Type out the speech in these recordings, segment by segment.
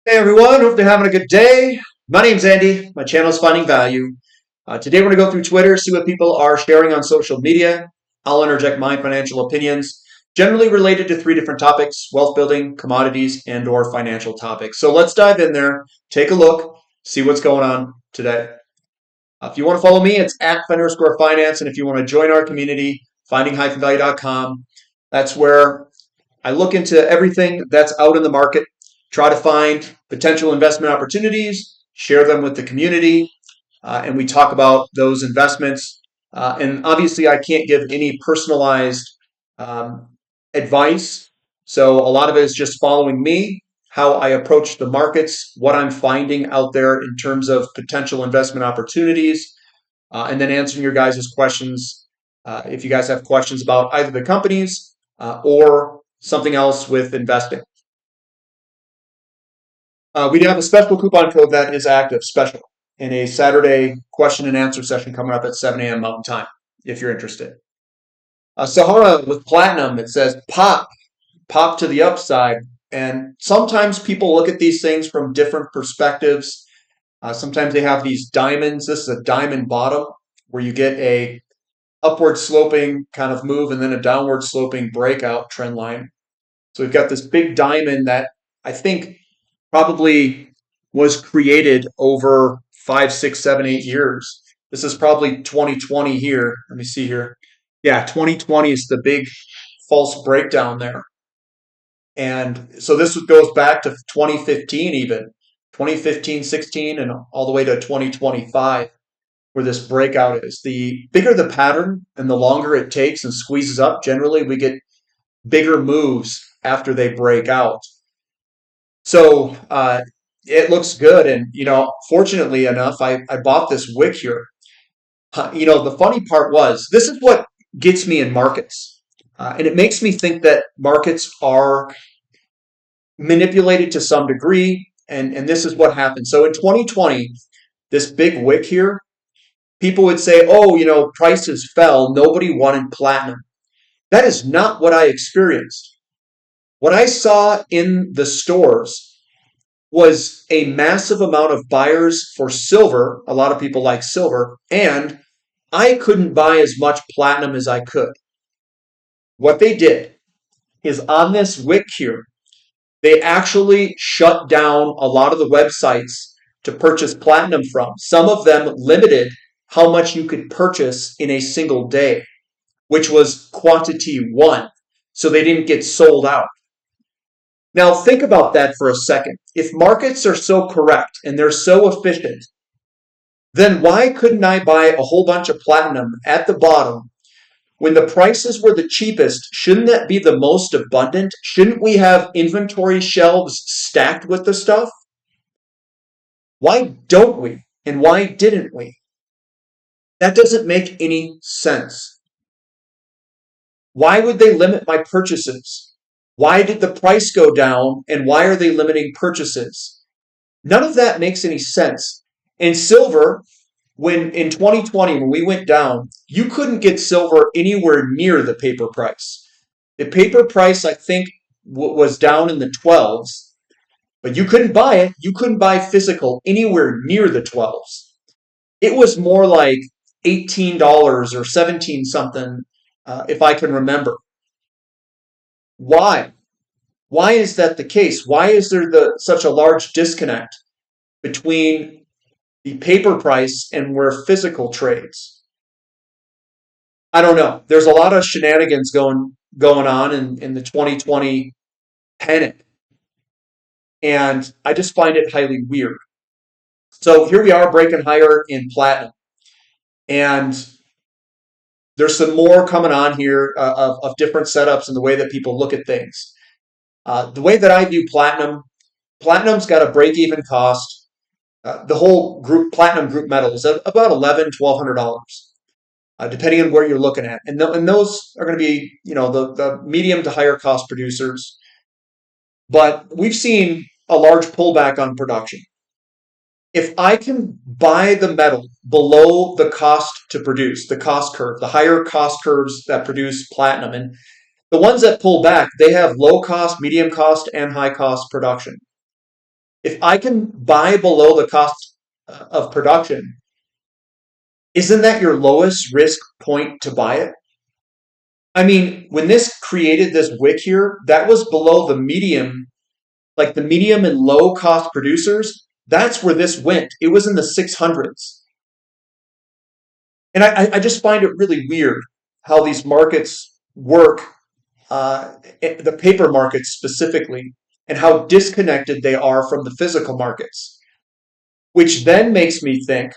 Hey everyone, hope you're having a good day. My name's Andy. My channel is Finding Value. Today we're going to go through Twitter, see what people are sharing on social media. I'll interject my financial opinions, generally related to three different topics: wealth building, commodities, and/or financial topics. So let's dive in there, take a look, see what's going on today. If you want to follow me, it's at @Finance, and if you want to join our community, finding-value.com. That's where I look into everything that's out in the market, try to find potential investment opportunities, share them with the community, and we talk about those investments. And obviously, I can't give any personalized um, advice. So a lot of it is just following me, how I approach the markets, what I'm finding out there in terms of potential investment opportunities, and then answering your guys' questions. If you guys have questions about either the companies or something else with investing. We do have a special coupon code that is active, special, in a Saturday question and answer session coming up at 7 a.m. Mountain Time, if you're interested. Sahara with platinum, it says pop to the upside. And sometimes people look at these things from different perspectives. Sometimes they have these diamonds. This is a diamond bottom where you get a upward sloping kind of move and then a downward sloping breakout trend line. So we've got this big diamond that I think probably was created over 5, 6, 7, 8 years. This is probably 2020 here. Let me see here. Yeah, 2020 is the big false breakdown there. And so this goes back to 2015 even, 2015, 16, and all the way to 2025 where this breakout is. The bigger the pattern and the longer it takes and squeezes up, generally we get bigger moves after they break out. So it looks good. And, fortunately enough, I bought this wick here. The funny part was this is what gets me in markets. And it makes me think that markets are manipulated to some degree. And this is what happened. So in 2020, this big wick here, people would say, oh, prices fell. Nobody wanted platinum. That is not what I experienced. What I saw in the stores was a massive amount of buyers for silver. A lot of people like silver, and I couldn't buy as much platinum as I could. What they did is on this wick here, they actually shut down a lot of the websites to purchase platinum from. Some of them limited how much you could purchase in a single day, which was quantity one. So they didn't get sold out. Now, think about that for a second. If markets are so correct and they're so efficient, then why couldn't I buy a whole bunch of platinum at the bottom when the prices were the cheapest? Shouldn't that be the most abundant? Shouldn't we have inventory shelves stacked with the stuff? Why don't we? And why didn't we? That doesn't make any sense. Why would they limit my purchases? Why did the price go down and why are they limiting purchases? None of that makes any sense. And silver, when in 2020, when we went down, you couldn't get silver anywhere near the paper price. The paper price, I think, was down in the 12s, but you couldn't buy it. You couldn't buy physical anywhere near the 12s. It was more like $18 or 17 something, if I can remember. Why? Why is that the case? Why is there such a large disconnect between the paper price and where physical trades? I don't know. There's a lot of shenanigans going on in the 2020 panic, and I just find it highly weird. So here we are breaking higher in platinum, and there's some more coming on here of different setups and the way that people look at things. The way that I view platinum, platinum's got a break-even cost. The whole group, platinum group metal, is about $1,100, depending on where you're looking at. And those are going to be, the medium to higher cost producers. But we've seen a large pullback on production. If I can buy the metal below the cost to produce, the cost curve, the higher cost curves that produce platinum, and the ones that pull back, they have low cost, medium cost, and high cost production. If I can buy below the cost of production, isn't that your lowest risk point to buy it? I mean, when this created this wick here, that was below the medium, like the medium and low cost producers. That's where this went. It was in the 600s. And I just find it really weird how these markets work, the paper markets specifically, and how disconnected they are from the physical markets, which then makes me think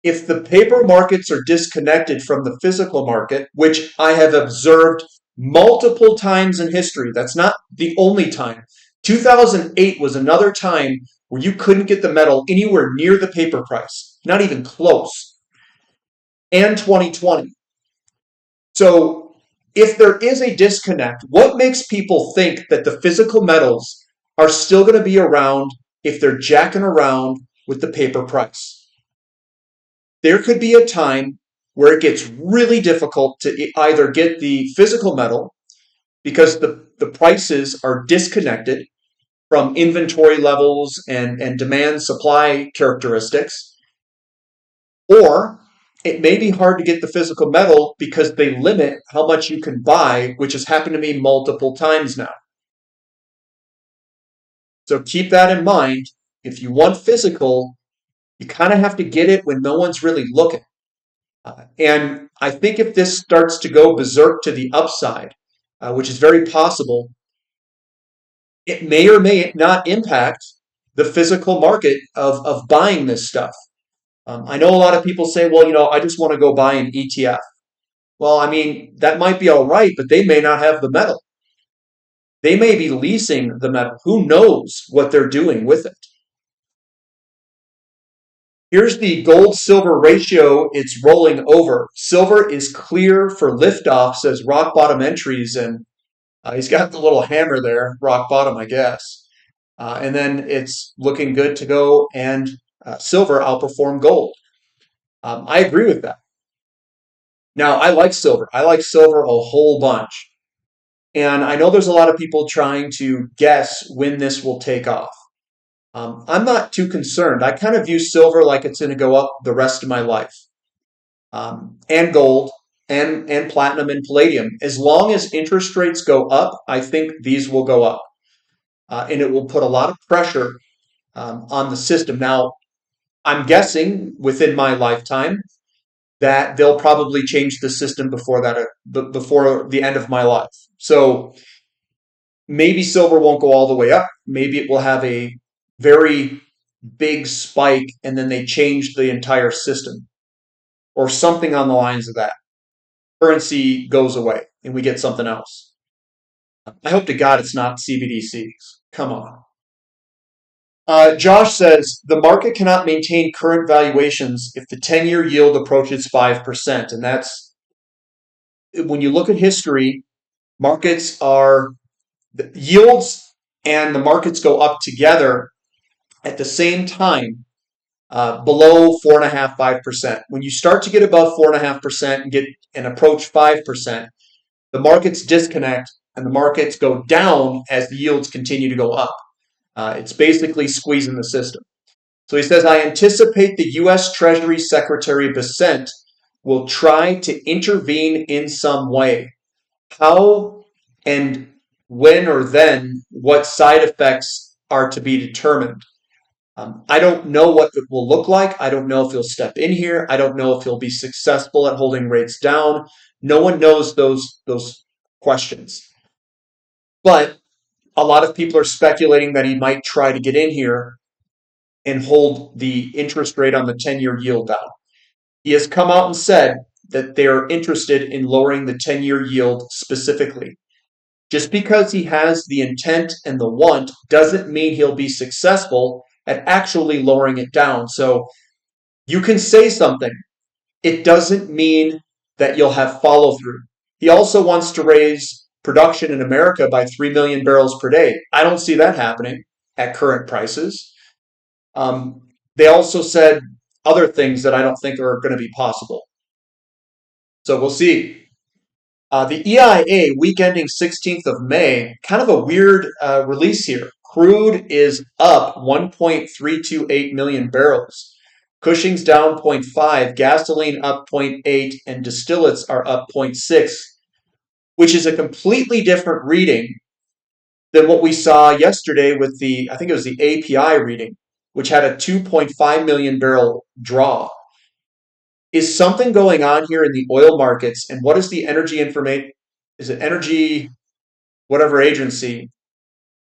if the paper markets are disconnected from the physical market, which I have observed multiple times in history, that's not the only time. 2008 was another time where you couldn't get the metal anywhere near the paper price, not even close, and 2020. So if there is a disconnect, what makes people think that the physical metals are still going to be around if they're jacking around with the paper price? There could be a time where it gets really difficult to either get the physical metal because the prices are disconnected from inventory levels and demand supply characteristics, or it may be hard to get the physical metal because they limit how much you can buy, which has happened to me multiple times now. So keep that in mind. If you want physical, you kind of have to get it when no one's really looking. And I think if this starts to go berserk to the upside, which is very possible, it may or may not impact the physical market of buying this stuff. I know a lot of people say, well, I just want to go buy an ETF. Well, I mean, that might be all right, but they may not have the metal. They may be leasing the metal. Who knows what they're doing with it? Here's the gold-silver ratio. It's rolling over. Silver is clear for liftoff, says rock bottom entries, and he's got the little hammer there, rock bottom, I guess. And then it's looking good to go, and silver outperformed gold. I agree with that. Now, I like silver. I like silver a whole bunch. And I know there's a lot of people trying to guess when this will take off. I'm not too concerned. I kind of view silver like it's going to go up the rest of my life, and gold, and platinum and palladium. As long as interest rates go up, I think these will go up, and it will put a lot of pressure on the system. Now, I'm guessing within my lifetime that they'll probably change the system before that, before the end of my life. So maybe silver won't go all the way up. Maybe it will have a very big spike and then they change the entire system or something on the lines of that. Currency goes away and we get something else. I hope to God it's not CBDCs. Come on. Josh says the market cannot maintain current valuations if the 10-year yield approaches 5%. And that's when you look at history, markets are the yields and the markets go up together at the same time, below 4.5%, 5%. When you start to get above 4.5% and get and approach 5%, the markets disconnect and the markets go down as the yields continue to go up. It's basically squeezing the system. So he says, I anticipate the U.S. Treasury Secretary Bessent will try to intervene in some way. How and when or then, what side effects are to be determined. I don't know what it will look like. I don't know if he'll step in here. I don't know if he'll be successful at holding rates down. No one knows those questions. But a lot of people are speculating that he might try to get in here and hold the interest rate on the 10-year yield down. He has come out and said that they're interested in lowering the 10-year yield specifically. Just because he has the intent and the want doesn't mean he'll be successful at actually lowering it down. So you can say something. It doesn't mean that you'll have follow through. He also wants to raise production in America by 3 million barrels per day. I don't see that happening at current prices. They also said other things that I don't think are going to be possible. So we'll see. The EIA, week ending 16th of May, kind of a weird release here. Crude is up 1.328 million barrels. Cushing's down zero point 0.5, gasoline up 0.8, and distillates are up 0.6, which is a completely different reading than what we saw yesterday with I think it was the API reading, which had a 2.5 million barrel draw. Is something going on here in the oil markets? And what is the energy information? Is it energy, whatever agency?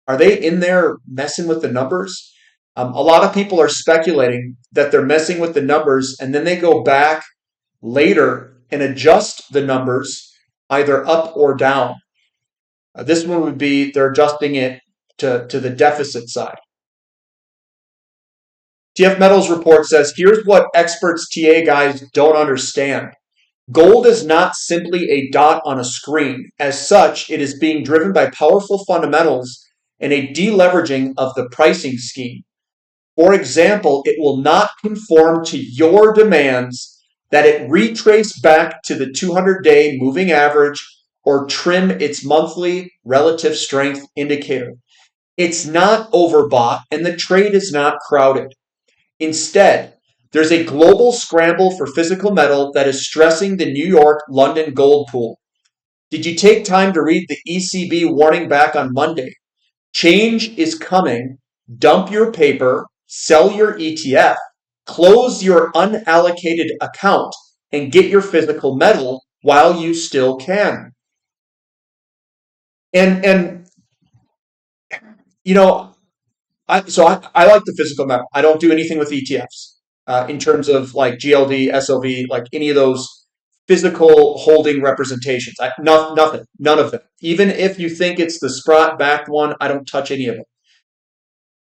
Are they in there messing with the numbers? A lot of people are speculating that they're messing with the numbers and then they go back later and adjust the numbers either up or down. This one would be they're adjusting it to the deficit side. TF Metals report says, here's what experts TA guys don't understand. Gold is not simply a dot on a screen. As such, it is being driven by powerful fundamentals and a deleveraging of the pricing scheme. For example, it will not conform to your demands that it retrace back to the 200-day moving average or trim its monthly relative strength indicator. It's not overbought and the trade is not crowded. Instead, there's a global scramble for physical metal that is stressing the New York-London gold pool. Did you take time to read the ECB warning back on Monday? Change is coming. Dump your paper, sell your ETF, close your unallocated account, and get your physical metal while you still can. And you know, I like the physical metal. I don't do anything with ETFs in terms of like GLD, SLV, like any of those physical holding representations. Nothing, none of them. Even if you think it's the Sprott backed one, I don't touch any of them.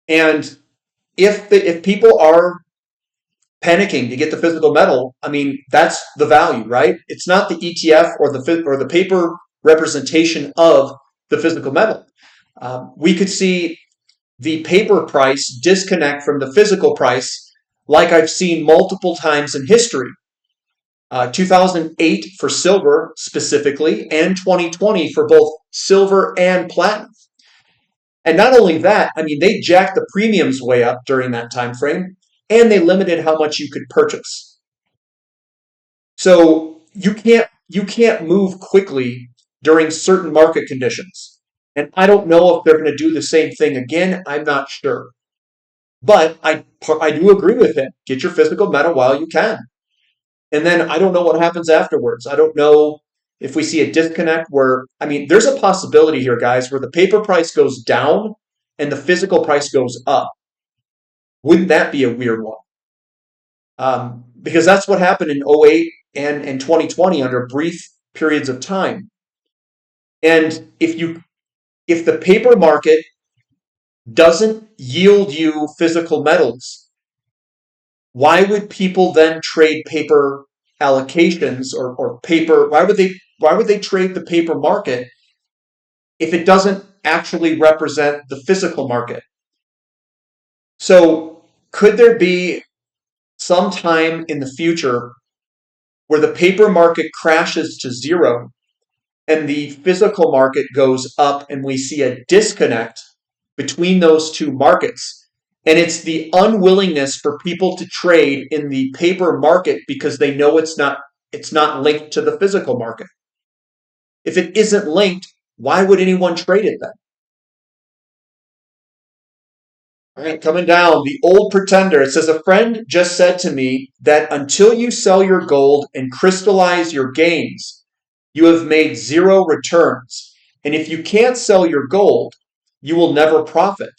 And if people are panicking to get the physical metal, I mean that's the value, right? It's not the ETF or the paper representation of the physical metal. We could see the paper price disconnect from the physical price, like I've seen multiple times in history. 2008 for silver specifically, and 2020 for both silver and platinum. And not only that, I mean, they jacked the premiums way up during that time frame, and they limited how much you could purchase. So you can't move quickly during certain market conditions. And I don't know if they're going to do the same thing again. I'm not sure. But I do agree with him. Get your physical metal while you can. And then I don't know what happens afterwards. I don't know if we see a disconnect where, I mean, there's a possibility here, guys, where the paper price goes down and the physical price goes up. Wouldn't that be a weird one? Because that's what happened in 08 and 2020 under brief periods of time. And if the paper market doesn't yield you physical metals, why would people then trade paper allocations or paper? Why would they trade the paper market if it doesn't actually represent the physical market? So could there be some time in the future where the paper market crashes to zero and the physical market goes up and we see a disconnect between those two markets? And it's the unwillingness for people to trade in the paper market because they know it's not linked to the physical market. If it isn't linked, why would anyone trade it then? All right, coming down, the old pretender. It says, a friend just said to me that until you sell your gold and crystallize your gains, you have made zero returns. And if you can't sell your gold, you will never profit.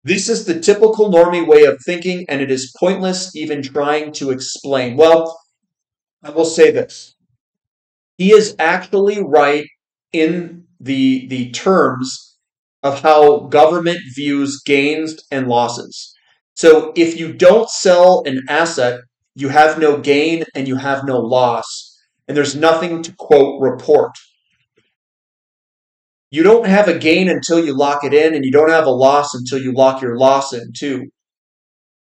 This is the typical normie way of thinking, and it is pointless even trying to explain. Well, I will say this. He is actually right in the terms of how government views gains and losses. So if you don't sell an asset, you have no gain and you have no loss. And there's nothing to, quote, report. You don't have a gain until you lock it in, and you don't have a loss until you lock your loss in too.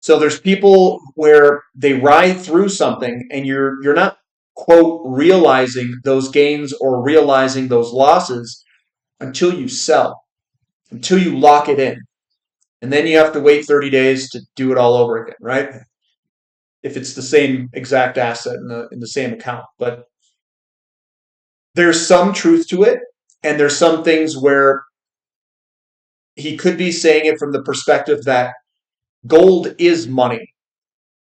So there's people where they ride through something and you're not, quote, realizing those gains or realizing those losses until you sell. until you lock it in. And then you have to wait 30 days to do it all over again, right? If it's the same exact asset in the same account. But there's some truth to it, and there's some things where he could be saying it from the perspective that gold is money,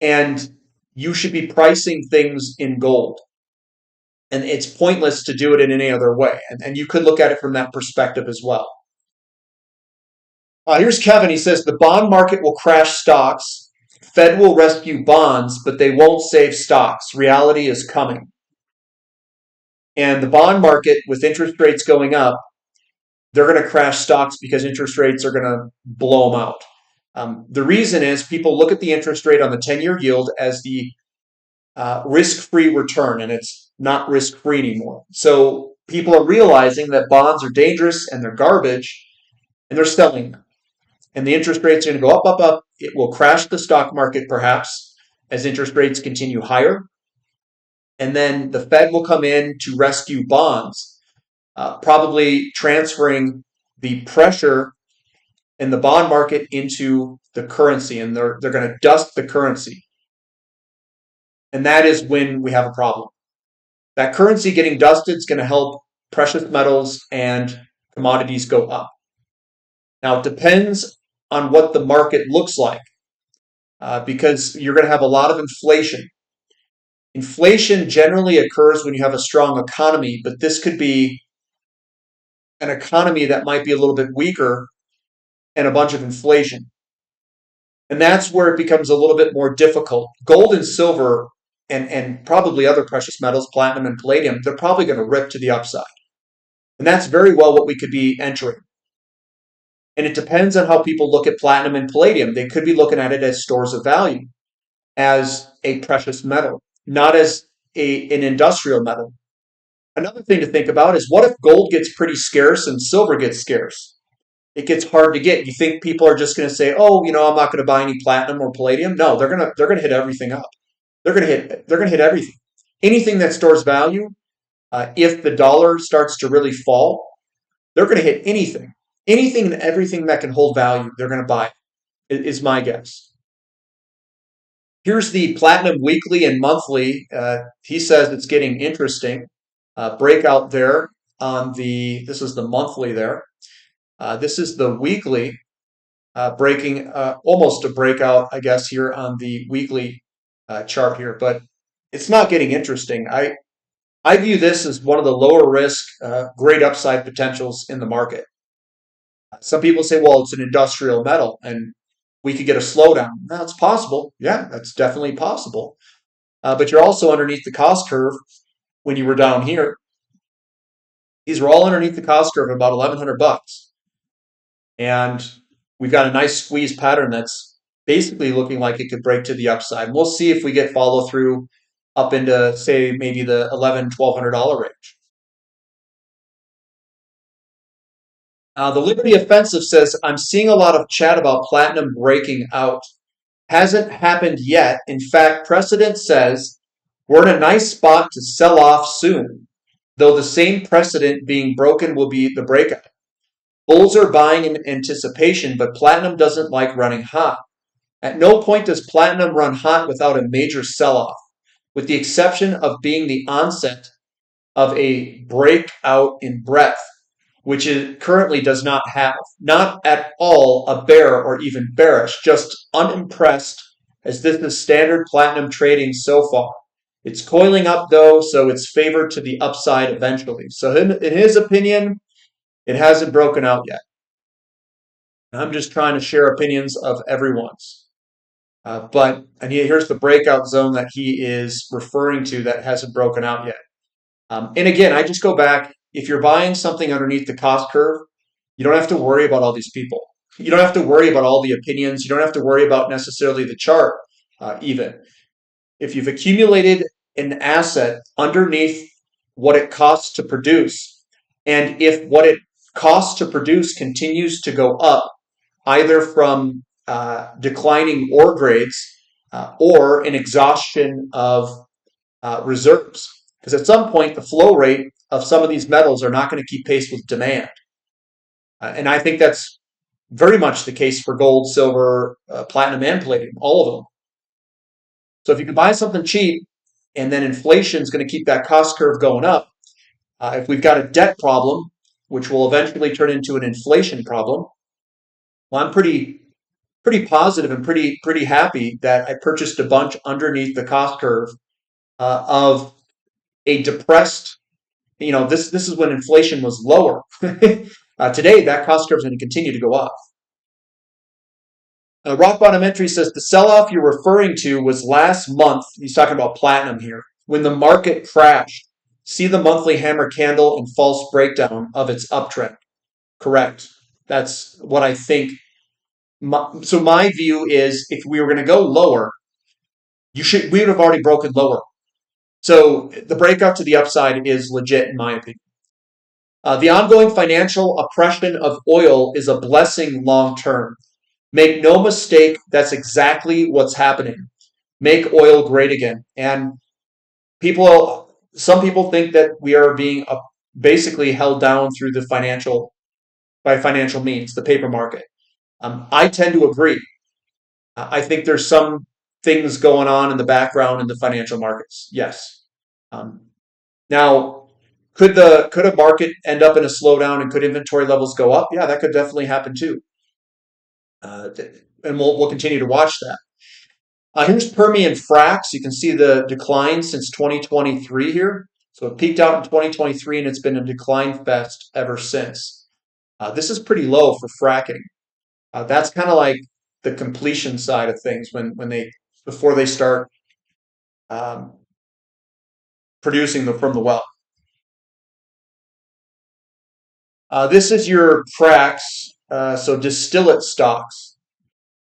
and you should be pricing things in gold. And it's pointless to do it in any other way. And you could look at it from that perspective as well. Here's Kevin. He says the bond market will crash stocks. Fed will rescue bonds, but they won't save stocks. Reality is coming. And the bond market, with interest rates going up, they're going to crash stocks because interest rates are going to blow them out. The reason is people look at the interest rate on the 10-year yield as the risk-free return, and it's not risk-free anymore. So people are realizing that bonds are dangerous and they're garbage, and they're selling them. And the interest rates are going to go up, up, up. It will crash the stock market perhaps as interest rates continue higher. And then the Fed will come in to rescue bonds, probably transferring the pressure in the bond market into the currency, and they're going to dust the currency. And that is when we have a problem. That currency getting dusted is going to help precious metals and commodities go up. Now, it depends on what the market looks like, because you're going to have a lot of inflation. Inflation generally occurs when you have a strong economy, but this could be an economy that might be a little bit weaker and a bunch of inflation. And that's where it becomes a little bit more difficult. Gold and silver and probably other precious metals, platinum and palladium, they're probably going to rip to the upside. And that's very well what we could be entering. And it depends on how people look at platinum and palladium. They could be looking at it as stores of value, as a precious metal, not as an industrial metal. Another thing to think about is, what if gold gets pretty scarce and silver gets scarce? It gets hard to get. You think people are just going to say, "Oh, I'm not going to buy any platinum or palladium"? No, they're going to hit everything up. They're going to hit everything. Anything that stores value, if the dollar starts to really fall, they're going to hit anything. Anything and everything that can hold value, they're going to buy, is my guess. Here's the platinum weekly and monthly. He says it's getting interesting. Breakout there on this is the monthly there. This is the weekly, breaking almost a breakout, I guess, here on the weekly chart here. But it's not getting interesting. I view this as one of the lower risk, great upside potentials in the market. Some people say, well, it's an industrial metal and we could get a slowdown. That's possible. Yeah, that's definitely possible. But you're also underneath the cost curve when you were down here. These were all underneath the cost curve of about $1,100. And we've got a nice squeeze pattern that's basically looking like it could break to the upside. And we'll see if we get follow through up into, say, maybe the $1,100, $1,200 range. The Liberty Offensive says, I'm seeing a lot of chat about platinum breaking out. Hasn't happened yet. In fact, precedent says we're in a nice spot to sell off soon, though the same precedent being broken will be the breakout. Bulls are buying in anticipation, but platinum doesn't like running hot. At no point does platinum run hot without a major sell-off, with the exception of being the onset of a breakout in breadth, which it currently does not have. Not at all a bear or even bearish, just unimpressed, as this is standard platinum trading so far. It's coiling up though, so it's favored to the upside eventually. So in his opinion, it hasn't broken out yet. I'm just trying to share opinions of everyone's. And here's the breakout zone that he is referring to that hasn't broken out yet. And again, I just go back. If you're buying something underneath the cost curve, you don't have to worry about all these people. You don't have to worry about all the opinions. You don't have to worry about necessarily the chart even. If you've accumulated an asset underneath what it costs to produce, and if what it costs to produce continues to go up, either from declining ore grades or an exhaustion of reserves, because at some point the flow rate of some of these metals are not going to keep pace with demand. And I think that's very much the case for gold, silver, platinum, and palladium, all of them. So if you can buy something cheap and then inflation is going to keep that cost curve going up, if we've got a debt problem, which will eventually turn into an inflation problem, well, I'm pretty positive and pretty happy that I purchased a bunch underneath the cost curve of a depressed. This is when inflation was lower. Today, that cost curve is going to continue to go up. Rock bottom entry says the sell-off you're referring to was last month. He's talking about platinum here when the market crashed. See the monthly hammer candle and false breakdown of its uptrend. Correct. That's what I think. So my view is, if we were going to go lower, we would have already broken lower. So the breakout to the upside is legit, in my opinion. The ongoing financial oppression of oil is a blessing long term. Make no mistake, that's exactly what's happening. Make oil great again. And some people think that we are being basically held down through by financial means, the paper market. I tend to agree. I think there's some things going on in the background in the financial markets. Yes. Now, could a market end up in a slowdown and could inventory levels go up? Yeah, that could definitely happen too. And we'll continue to watch that. Here's Permian Fracs. You can see the decline since 2023 here. So it peaked out in 2023 and it's been a decline fest ever since. This is pretty low for fracking. That's kind of like the completion side of things before they start producing from the well. This is your fracs, so distillate stocks.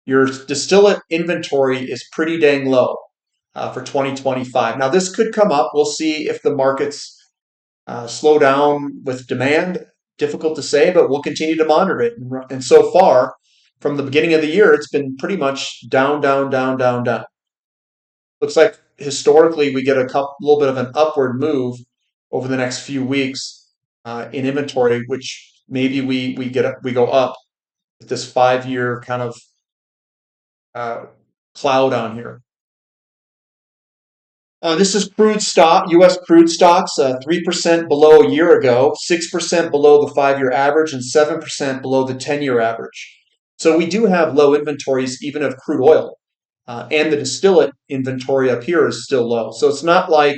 Your distillate inventory is pretty dang low for 2025. Now, this could come up. We'll see if the markets slow down with demand. Difficult to say, but we'll continue to monitor it. And so far, from the beginning of the year, it's been pretty much down, down, down, down, down. Looks like historically we get a little bit of an upward move over the next few weeks in inventory, which maybe we go up with this 5-year kind of cloud on here. This is crude stock, U.S. crude stocks, 3% below a year ago, 6% below the 5-year average, and 7% below the 10-year average. So we do have low inventories even of crude oil. And the distillate inventory up here is still low. So it's not like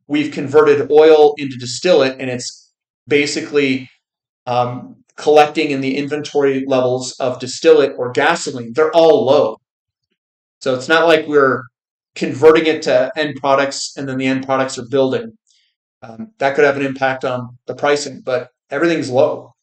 we've converted oil into distillate and it's basically collecting in the inventory levels of distillate or gasoline. They're all low. So it's not like we're converting it to end products and then the end products are building. That could have an impact on the pricing, but everything's low.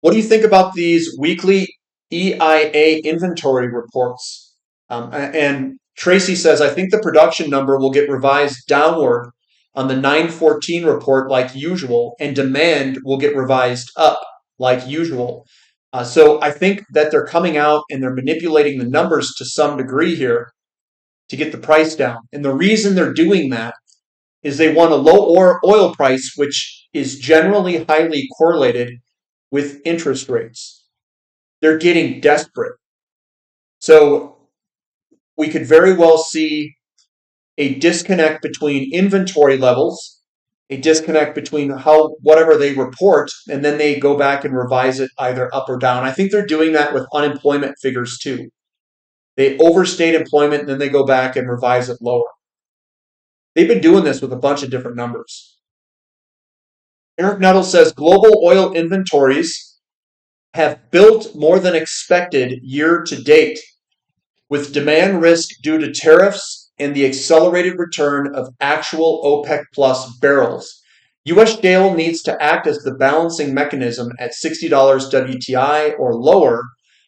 What do you think about these weekly EIA inventory reports? And Tracy says, I think the production number will get revised downward on the 9/14 report like usual, and demand will get revised up like usual. So I think that they're coming out and they're manipulating the numbers to some degree here to get the price down. And the reason they're doing that is they want a low oil price, which is generally highly correlated with interest rates. They're getting desperate. So we could very well see a disconnect between inventory levels, a disconnect between whatever they report, and then they go back and revise it either up or down. I think they're doing that with unemployment figures too. They overstate employment and then they go back and revise it lower. They've been doing this with a bunch of different numbers. Eric Nuttall says global oil inventories have built more than expected year to date, with demand risk due to tariffs and the accelerated return of actual OPEC plus barrels. U.S. shale needs to act as the balancing mechanism at $60 WTI or lower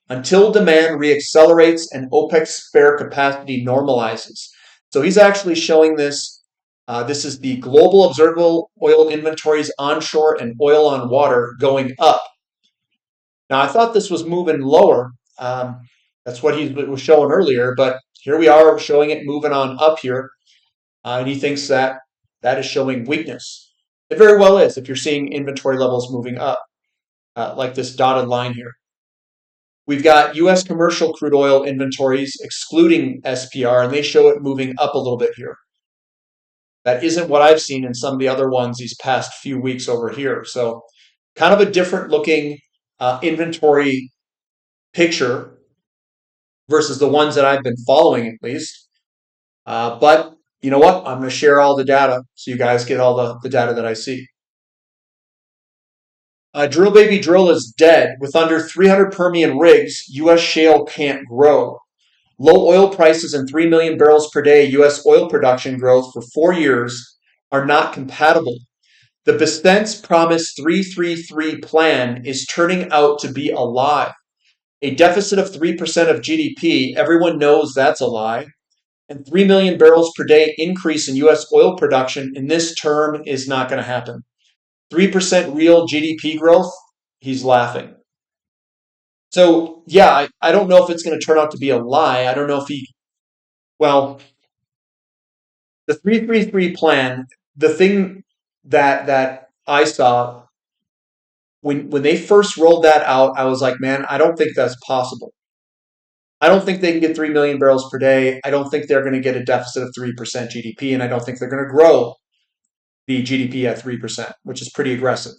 until demand reaccelerates and OPEC's spare capacity normalizes. So he's actually showing this. This is the global observable oil inventories onshore and oil on water going up. Now, I thought this was moving lower. That's what he was showing earlier, but here we are showing it moving on up here. And he thinks that is showing weakness. It very well is if you're seeing inventory levels moving up. like this dotted line here. We've got U.S. commercial crude oil inventories excluding SPR, and they show it moving up a little bit here. That isn't what I've seen in some of the other ones these past few weeks over here. So kind of a different looking inventory picture versus the ones that I've been following at least. But you know what? I'm going to share all the data so you guys get all the data that I see. Drill Baby Drill is dead. With under 300 Permian rigs, U.S. shale can't grow. Low oil prices and 3 million barrels per day U.S. oil production growth for 4 years are not compatible. The Bessent's promised 3-3-3 plan is turning out to be a lie. A deficit of 3% of GDP, everyone knows that's a lie. And 3 million barrels per day increase in U.S. oil production in this term is not going to happen. 3% real GDP growth, he's laughing. So, yeah, I don't know if it's going to turn out to be a lie. I don't know if well, the 3-3-3 plan, the thing that I saw when they first rolled that out, I was like, man, I don't think that's possible. I don't think they can get 3 million barrels per day. I don't think they're going to get a deficit of 3% GDP, and I don't think they're going to grow the GDP at 3%, which is pretty aggressive.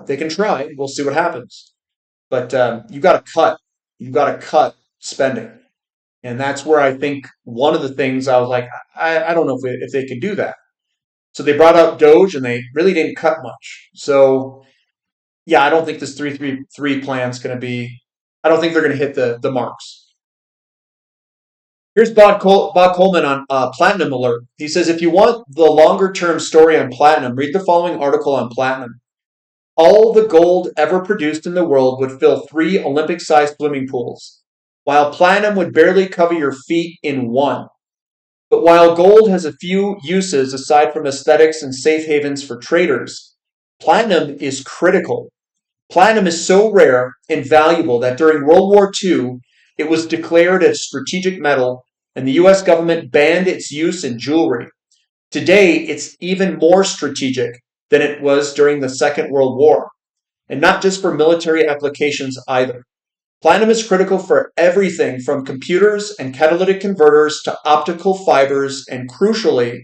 They can try. We'll see what happens. But you got to cut. You've got to cut spending. And that's where I think one of the things I was like, I don't know if they could do that. So they brought out Doge, and they really didn't cut much. So, yeah, I don't think this 3-3-3 plan is going to be, I don't think they're going to hit the marks. Here's Bob Coleman on Platinum Alert. He says, if you want the longer term story on platinum, read the following article on platinum. All the gold ever produced in the world would fill 3 Olympic-sized swimming pools, while platinum would barely cover your feet in one. But while gold has a few uses aside from aesthetics and safe havens for traders, platinum is critical. Platinum is so rare and valuable that during World War II, it was declared a strategic metal, and the U.S. government banned its use in jewelry. Today, it's even more strategic than it was during the Second World War, and not just for military applications either. Platinum is critical for everything from computers and catalytic converters to optical fibers, and crucially,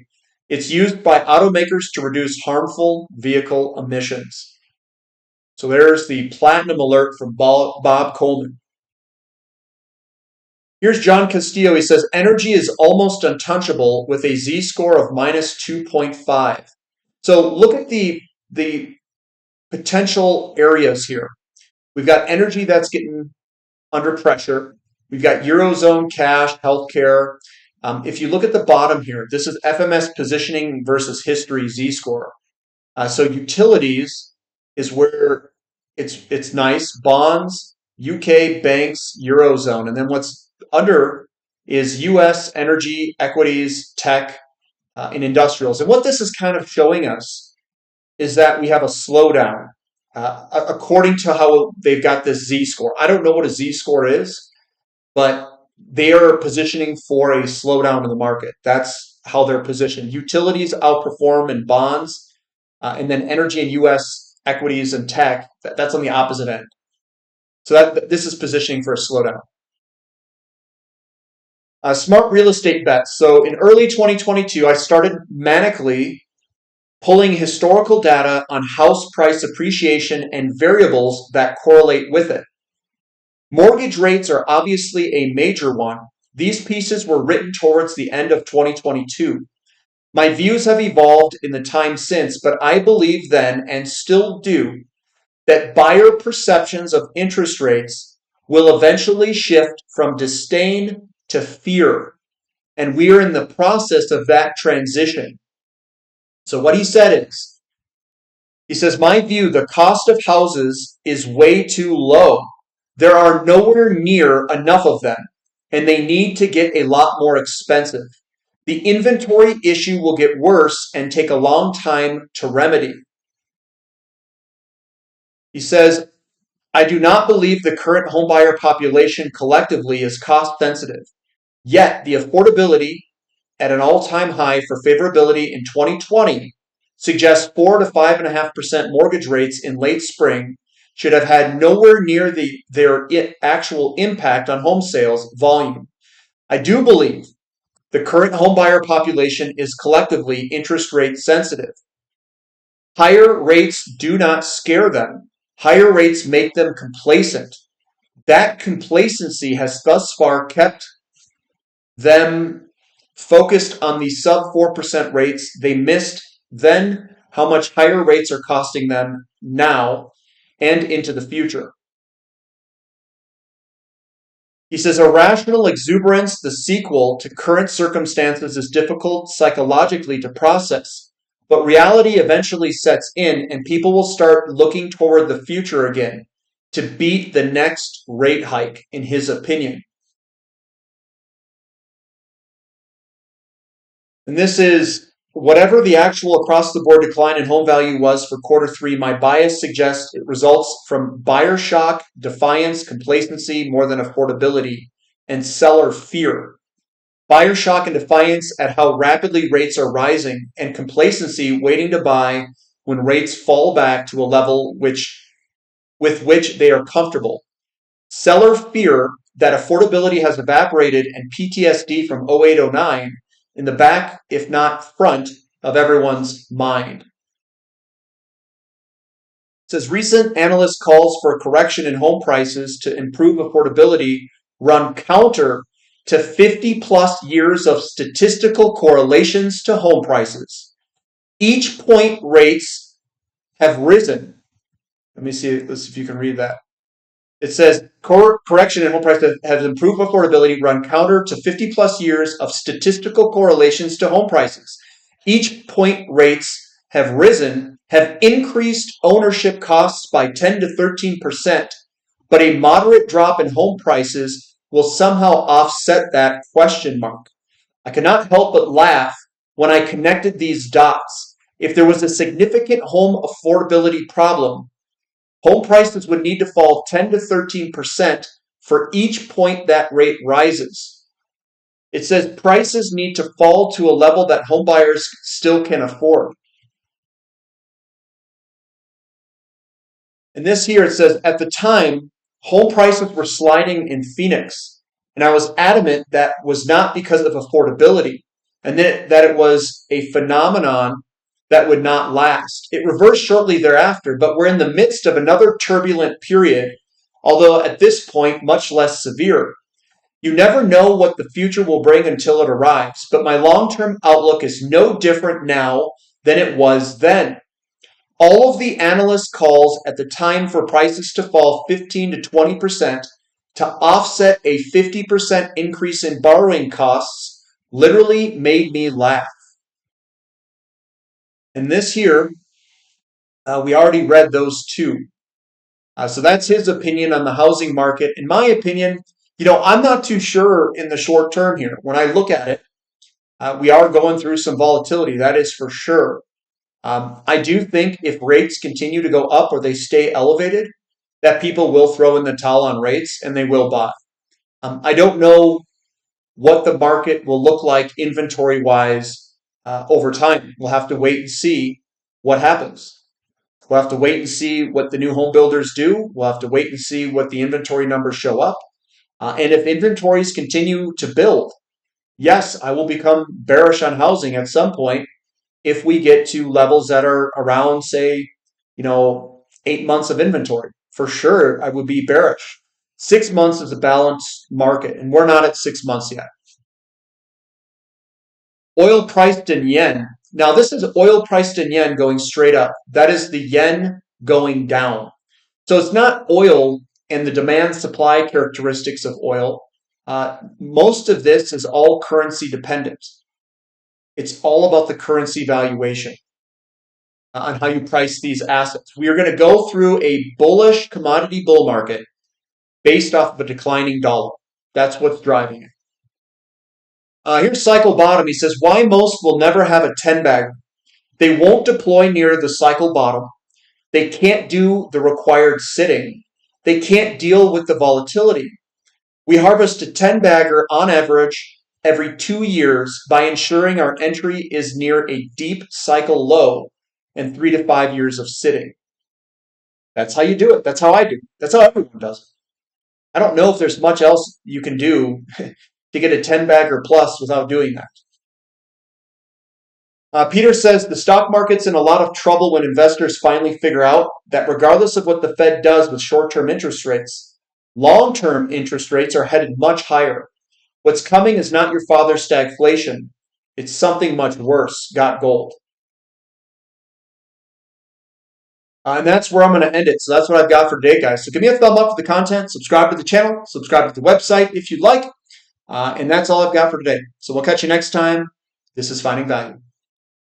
it's used by automakers to reduce harmful vehicle emissions. So there's the Platinum Alert from Bob Coleman. Here's John Castillo. He says, energy is almost untouchable with a z-score of minus 2.5. So look at the potential areas here. We've got energy that's getting under pressure. We've got Eurozone, cash, healthcare. If you look at the bottom here, this is FMS positioning versus history z-score. So utilities is where it's nice. Bonds, UK, banks, Eurozone. And then what's under is US energy, equities, tech, and industrials. And what this is kind of showing us is that we have a slowdown according to how they've got this z-score. I don't know what a z-score is, but they are positioning for a slowdown in the market. That's how they're positioned. Utilities outperform in bonds, and then energy and US equities and tech, that's on the opposite end. So this is positioning for a slowdown. Smart real estate bets. So in early 2022, I started manically pulling historical data on house price appreciation and variables that correlate with it. Mortgage rates are obviously a major one. These pieces were written towards the end of 2022. My views have evolved in the time since, but I believe then, and still do, that buyer perceptions of interest rates will eventually shift from disdain to fear. And we are in the process of that transition. So what he said is, he says, my view, the cost of houses is way too low. There are nowhere near enough of them, and they need to get a lot more expensive. The inventory issue will get worse and take a long time to remedy. He says, I do not believe the current homebuyer population collectively is cost sensitive. Yet the affordability at an all-time high for favorability in 2020 suggests 4 to 5.5% mortgage rates in late spring should have had nowhere near their actual impact on home sales volume. I do believe the current homebuyer population is collectively interest rate sensitive. Higher rates do not scare them. Higher rates make them complacent. That complacency has thus far kept them focused on the sub 4% rates. They missed then how much higher rates are costing them now and into the future. He says, irrational exuberance, the sequel to current circumstances, is difficult psychologically to process, but reality eventually sets in and people will start looking toward the future again to beat the next rate hike, in his opinion. And this is whatever the actual across the board decline in home value was for quarter three. My bias suggests it results from buyer shock, defiance, complacency more than affordability, and seller fear. Buyer shock and defiance at how rapidly rates are rising, and complacency waiting to buy when rates fall back to a level with which they are comfortable. Seller fear that affordability has evaporated and PTSD from 08-09 in the back, if not front, of everyone's mind. It says recent analyst calls for a correction in home prices to improve affordability run counter to 50 plus years of statistical correlations to home prices. Each point rates have risen. Let's see if you can read that. It says correction in home prices has improved affordability run counter to 50 plus years of statistical correlations to home prices. Each point rates have risen, have increased ownership costs by 10 to 13%, but a moderate drop in home prices will somehow offset that question mark. I cannot help but laugh when I connected these dots. If there was a significant home affordability problem, home prices would need to fall 10 to 13% for each point that rate rises. It says prices need to fall to a level that home buyers still can afford. And this here, it says, at the time, home prices were sliding in Phoenix. And I was adamant that was not because of affordability and that it was a phenomenon that would not last. It reversed shortly thereafter, but we're in the midst of another turbulent period, although at this point much less severe. You never know what the future will bring until it arrives, but my long-term outlook is no different now than it was then. All of the analyst calls at the time for prices to fall 15 to 20% to offset a 50% increase in borrowing costs literally made me laugh. And this here, we already read those two. So that's his opinion on the housing market. In my opinion, I'm not too sure in the short term here. When I look at it, we are going through some volatility, that is for sure. I do think if rates continue to go up or they stay elevated, that people will throw in the towel on rates and they will buy. I don't know what the market will look like inventory-wise over time. We'll have to wait and see what happens. We'll have to wait and see what the new home builders do. We'll have to wait and see what the inventory numbers show up. And if inventories continue to build, yes, I will become bearish on housing at some point if we get to levels that are around, say, 8 months of inventory. For sure, I would be bearish. 6 months is a balanced market, and we're not at 6 months yet. Oil priced in yen. Now, this is oil priced in yen going straight up. That is the yen going down. So it's not oil and the demand supply characteristics of oil. Most of this is all currency dependent. It's all about the currency valuation on how you price these assets. We are going to go through a bullish commodity bull market based off of a declining dollar. That's what's driving it. Here's cycle bottom. He says, why most will never have a 10 bagger. They won't deploy near the cycle bottom. They can't do the required sitting. They can't deal with the volatility. We harvest a 10 bagger on average every 2 years by ensuring our entry is near a deep cycle low and 3 to 5 years of sitting. That's how you do it. That's how I do it. That's how everyone does it. I don't know if there's much else you can do to get a 10 bagger plus without doing that. Peter says the stock market's in a lot of trouble when investors finally figure out that regardless of what the Fed does with short term interest rates, long term interest rates are headed much higher. What's coming is not your father's stagflation, it's something much worse. Got gold. And that's where I'm going to end it. So that's what I've got for today, guys. So give me a thumb up for the content, subscribe to the channel, subscribe to the website if you'd like. And that's all I've got for today. So we'll catch you next time. This is Finding Value.